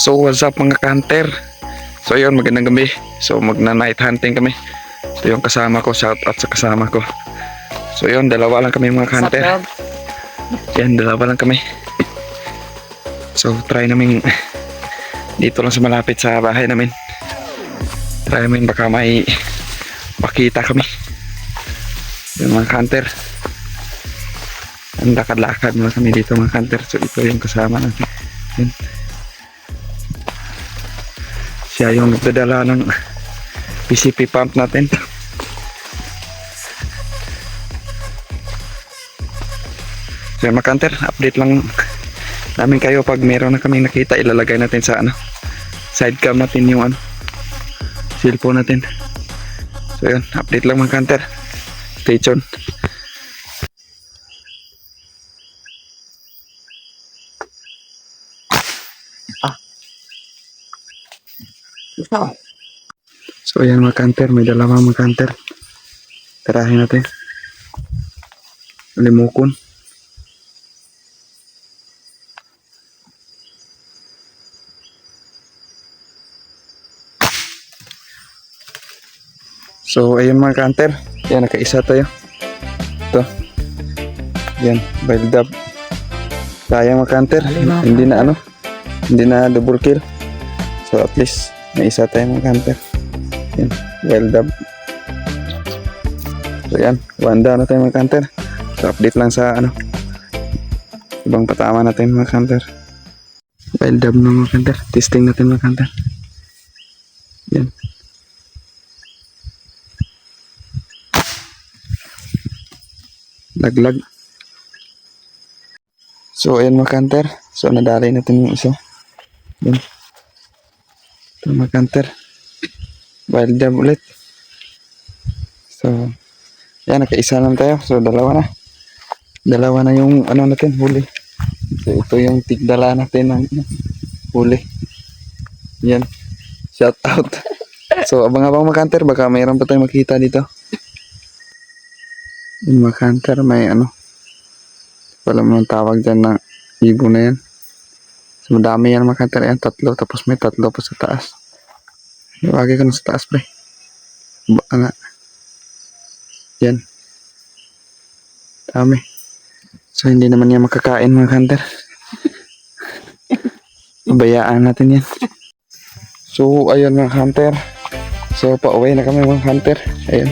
So what's up mga hunter? So yun, magandang gabi. So magna-night hunting kami. Ito yung kasama ko, shout out sa kasama ko. So yun, dalawa lang kami mga hunter. Yan, dalawa lang kami. So try namin dito lang sa malapit sa bahay namin. Try namin baka may makita kami. Yung mga hunter. Ang lakad-lakad muna kami dito mga hunter. So ito yung kasama natin. Yan. Siya yung nagdadala ng PCP pump natin. So mga hunter, update lang namin kayo pag meron na kaming nakita. Ilalagay natin sa side cam natin yung cellphone natin. So yun, update lang mga hunter. Stay tuned. So ayan mga hunter, may dalawang mga hunter. Tirahin natin. Limukon. So ayan mga hunter, yan nakaisa tayo. Ito. Yan, wild dove. Sayang mga hunter, hindi na double kill. So at least may isa tayong mga hunter. Yan, wild dove. So yan, one down na tayo mga hunter. So update lang sa ibang patama natin mga hunter. Wild dove na mga hunter. Testing natin mga hunter. Yan. Laglag. So ayan mga hunter. So nadali natin yung isa. Yan. Ito mga hunter. Wild dove ulit. So yan, nakaisa lang tayo. So dalawa na yung natin huli. So ito yung tigdala natin ng huli. Yan, shout out. So abang-abang mga hunter, baka mayroon pa tayong makita dito. Yung mga hunter, may wala mo tawag dyan na ibon na yan. So madami yan mga hunter. Yan, tatlo, tapos may tatlo pa sa taas. Iwagay ko na sa taas pre. Yan. Dami. So hindi naman yan makakain mga hunter. Bayaan natin yan. So ayun mga hunter. So pauwi na kami mga hunter. Ayun.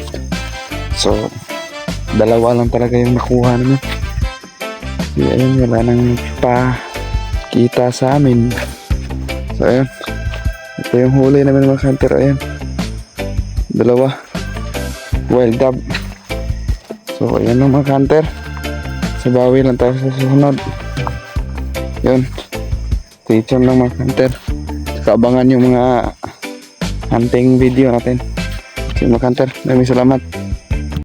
So dalawa lang talaga yung nakuha naman. So ayun, wala nang kita sa amin. So ayun. Ito yung huli namin mga hunter. Ayun. Dalawa. Wild dove. So ayan mga hunter. Sa bawi lang tayo sa susunod. Yun. Stay tuned lang mga hunter. Saka abangan yung mga hunting video natin. So mga hunter, maraming salamat.